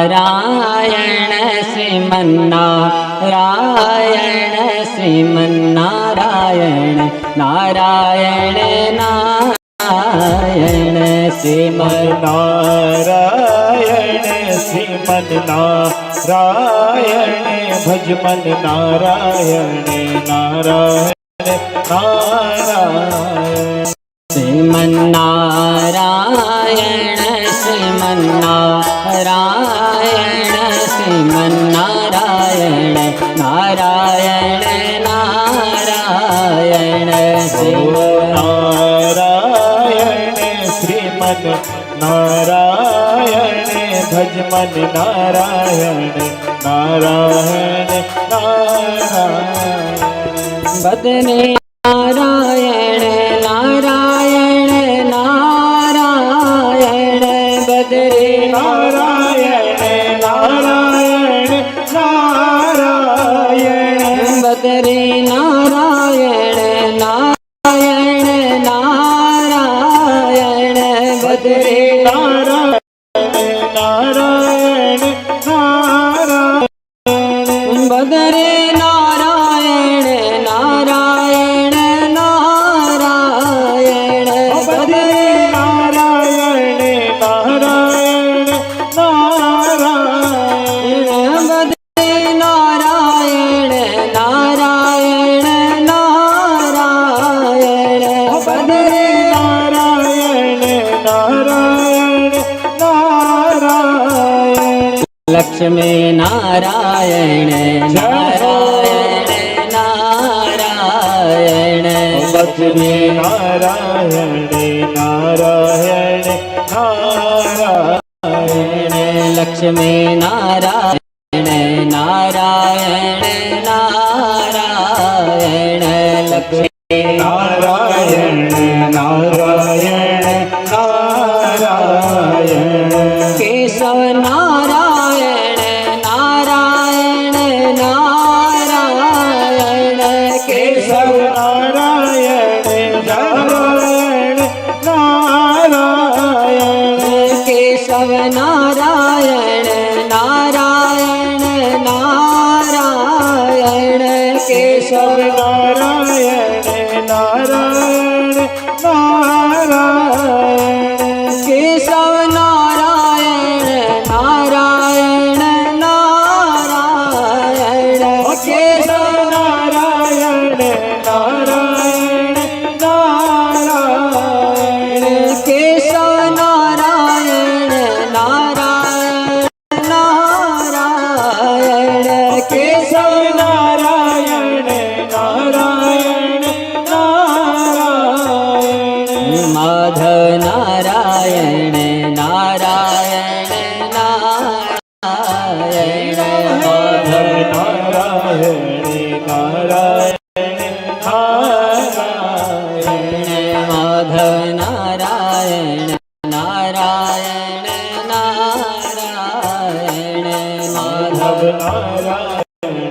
श्रीमन्नारायण श्रीमन्नारायण श्रीमन्नारायण नारायण नारायण श्रीमन्नारायण श्रीमन्नारायण भज मन नारायण नारायण नारायण श्रीमन्नारायण श्रीमन्नारायण श्रीमन्नारायण नारायण नारायण नारायण श्रीमन्नारायण भज मन नारायण नारायण नारायण बदने नारायण नारायण नारायण बदरे नारायण नारायण नारायण बदरे नारायण नारायण नारायण बदरे नारायण नारायण नारायण बदरे नारायण नारायण नारायण बदरे नारायण नारायण नारायण बदरे नारायण नारायण नारायण बदरे नारायण नारायण नारायण लक्ष्मी नारायण नारायण नारायण लक्ष्मी नारायण नारायण नारायण लक्ष्मी नारायण नारायण नारायण लक्ष्मी नारायण नारायण नारायण केशव नारायण नारायण नारायण केशव नारायण नारायण नारायण केशव नारायण नारायण नारायण केशव नारायण नारायण नारायण केशव नारायण नारायण नारायण केशव नारायण नारायण नारायण केशव नारायण नारायण नारायण केशव नारायण नारायण नारायण माधव नारायण नारायण नारायण माधव नारायण नारायण नारायण माधव नारायण नारायण नारायण माधव माधव नारायण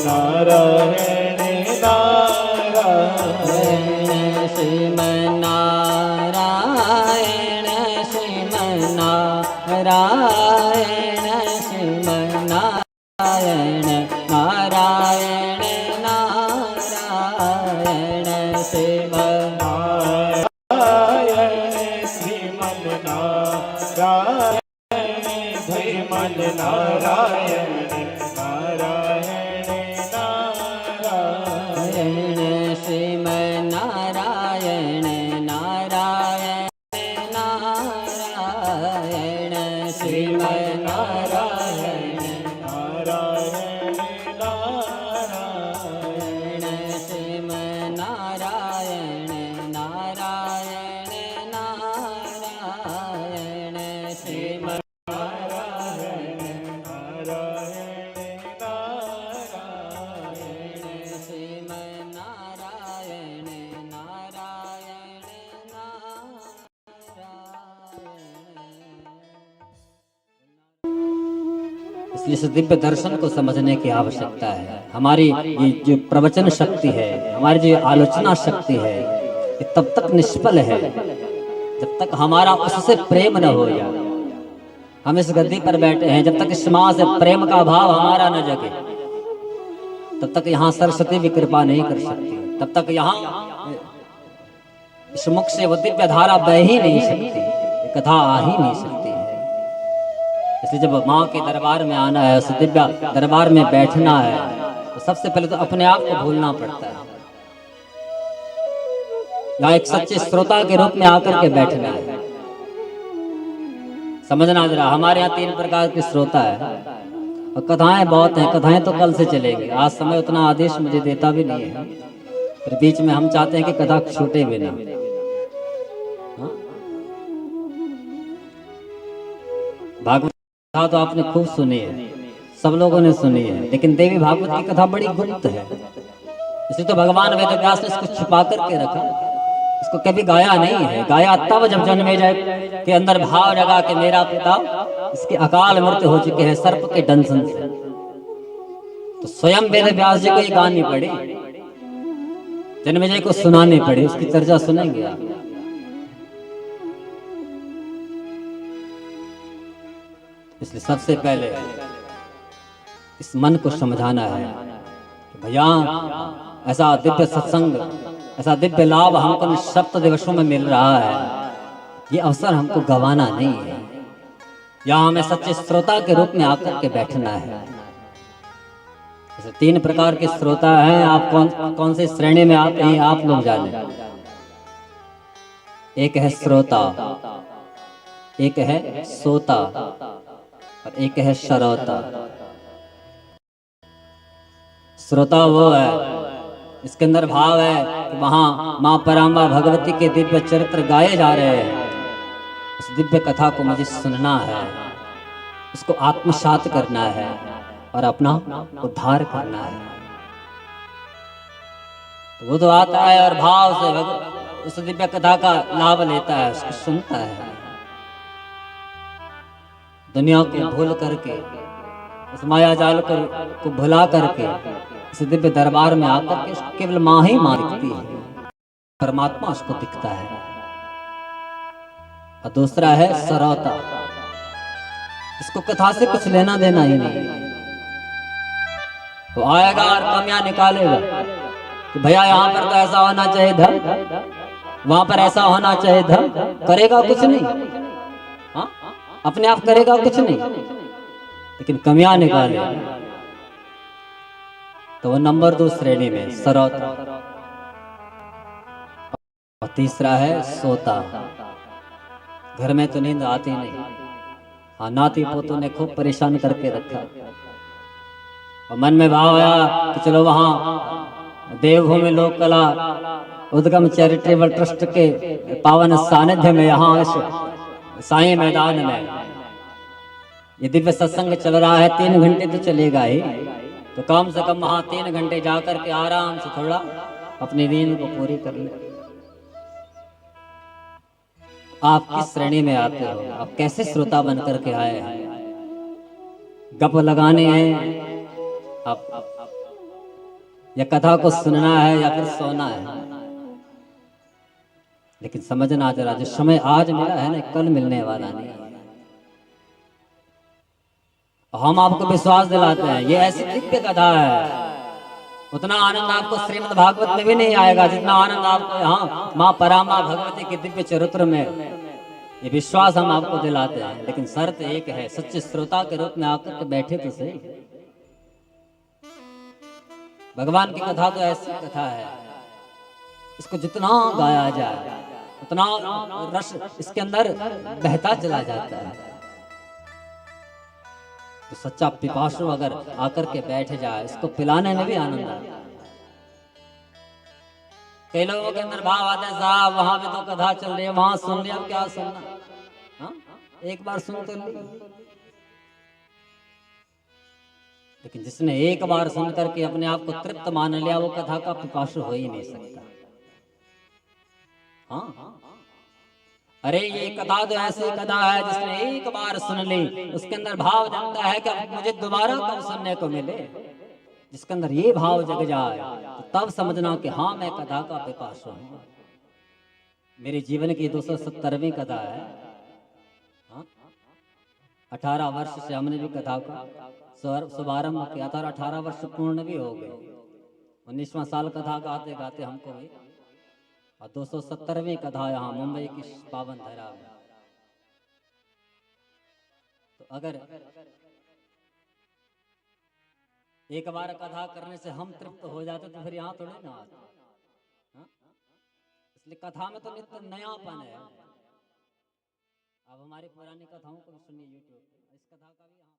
नारायण नारायण श्रीमन्नारायण श्रीमन्नारायण श्रीमन्नारायण नारायण नारायण नारायण श्रीमन्नारायण भज मन नारायण नारायण नारायण श्रीमन्नारायण नारायण नारायण श्रीमन्नारायण नारायण नारायण श्रीमन्नारायण नारायण नारायण नारायण नारायण नारायण श्रीमन्नारायण नारायण नारायण। इसलिए इस दिव्य दर्शन को समझने की आवश्यकता है। हमारी ये जो प्रवचन शक्ति है, हमारी जो आलोचना शक्ति है, ये तब तक निष्फल है जब तक हमारा उससे प्रेम न हो जाए। हम इस गद्दी पर बैठे हैं, जब तक इस माँ से प्रेम का भाव हमारा न जगे तब तक यहाँ सरस्वती भी कृपा नहीं कर सकती, तब तक यहाँ इस मुख से वो दिव्य धारा बह ही नहीं सकती, कथा आ ही नहीं सकती है। इसलिए जब माँ के दरबार में आना है, उस दिव्य दरबार में बैठना है, तो सबसे पहले तो अपने आप को भूलना पड़ता है। यहाँ एक सच्चे श्रोता के रूप में आकर के बैठना है। समझना जरा, हमारे यहाँ 3 प्रकार के श्रोता है और कथाएं बहुत हैं। कथाएं तो कल से चलेंगी, आज समय उतना आदेश मुझे देता भी नहीं है, फिर बीच में हम चाहते हैं कि कथा छूटे भी ना। हाँ? भागवत कथा तो आपने खूब सुनी है, सब लोगों ने सुनी है, लेकिन देवी भागवत की कथा बड़ी गुप्त है। इसे तो भगवान वेद व्यास ने इसको छुपा करके रखा, इसको कभी गाया नहीं है। गाया तब जब जन्मे जाए के अंदर भाव लगा के मेरा पिता इसकी अकाल मृत्यु हो चुके हैं सर्प के दंशन से, तो स्वयं वेद व्यास जी को ये गानी पड़ी, जन्मेजय को सुनानी पड़ी। उसकी चर्चा सुनेंगे आप। इसलिए सबसे पहले इस मन को समझाना है कि भैया ऐसा दिव्य सत्संग, ऐसा दिव्य लाभ हमको इन 7 दिवसों में मिल रहा है, ये अवसर हमको गंवाना नहीं है। यहाँ हमें सच्चे श्रोता के रूप में आकर के बैठना है। जैसे 3 प्रकार के श्रोता हैं, आप कौन से श्रेणी में आते हैं आप लोग जाने। एक है श्रोता, एक है सोता और एक है श्रोता। श्रोता वो है इसके अंदर भाव है कि वहां माँ पराम्बा भगवती के दिव्य चरित्र गाए जा रहे हैं, उस दिव्य कथा को मुझे सुनना है, उसको आत्मसात करना है और अपना उद्धार करना है। तो वो तो आता है और भाव से उस दिव्य कथा का लाभ लेता है, उसको सुनता है, दुनिया को भूल करके, उस माया जाल को भुला करके इस दिव्य दरबार में आकर के उसको केवल माँ ही माँ दिखती है, परमात्मा उसको दिखता है। और दूसरा है श्रोता, इसको कथा से कुछ लेना देना ही नहीं। तो आएगा और कमियां निकालेगा कि भैया यहाँ पर तो ऐसा होना चाहिए था, वहां पर ऐसा होना चाहिए था, करेगा कुछ नहीं। हाँ, अपने आप करेगा कुछ नहीं, लेकिन कमियां निकालेगा। तो वो नंबर 2 श्रेणी में श्रोता। और तीसरा है सोता। घर में तो नींद आती नहीं, हाँ नाती पोतों ने खूब परेशान करके रखा और मन में भाव आया कि चलो वहां देवभूमि लोक कला उद्गम चैरिटेबल ट्रस्ट के पावन सानिध्य में, यहाँ इस साईं मैदान में ये दिव्य सत्संग चल रहा है। 3 घंटे तो चलेगा ही, तो कम से कम वहां 3 घंटे जाकर के आराम से थोड़ा अपनी नींद को पूरी कर ले। आप किस श्रेणी में आते हो, आप कैसे श्रोता बनकर के आए हैं? गप लगाने हैं आप, या कथा को सुनना है या फिर सोना है? लेकिन समझना जरा, जो समय आज मिला है ना, कल मिलने वाला नहीं है। हम आपको विश्वास दिलाते हैं ये ऐसी दिव्य कथा है, उतना आनंद आपको श्रीमद् भागवत में भी नहीं आएगा जितना आनंद आपको यहाँ माँ परामा भगवती के दिव्य चरित्र में। ये विश्वास हम आपको दिलाते हैं, लेकिन शर्त एक है, सच्चे श्रोता के रूप में आकर के बैठे तो सही। भगवान की कथा तो ऐसी कथा है, इसको जितना गाया जाए उतना रस इसके अंदर बहता चला जाता है। तो सच्चा पिपासु अगर आकर के बैठ जाए, इसको पिलाने में भी आनंद आता है। कई लोगों के अंदर भाव आते हैं, साहब वहां भी तो कथा चल रही है, वहां सुन लिया, अब क्या सुनना, हाँ एक बार सुन तो ली। लेकिन जिसने एक बार सुन करके अपने आप को तृप्त मान लिया, वो कथा का पिपासु हो ही नहीं सकता। हाँ, अरे ये कथा तो ऐसी कथा है जिसने एक बार सुन ली, उसके अंदर भाव जगता है कि मुझे दोबारा कब सुनने को मिले। जिसके अंदर ये भाव जग जाए तो तब समझना कि हाँ मैं कथा का पिपासु हूँ। मेरे जीवन की 270वीं कथा है। हाँ? 18 वर्ष से हमने भी कथा का शुभारंभ किया था और 18 वर्ष पूर्ण भी हो गए। 19वां साल कथा गाते गाते हमको भी, और 270वीं कथा यहाँ मुंबई की पावन धरा में। तो अगर एक बार कथा करने से हम तृप्त हो जाते तो फिर यहाँ थोड़ी ना आते। हाँ? इसलिए कथा में तो नित्य नयापन है। अब हमारी पुरानी कथाओं को भी सुनिए यूट्यूब पे, इस कथा का भी यहाँ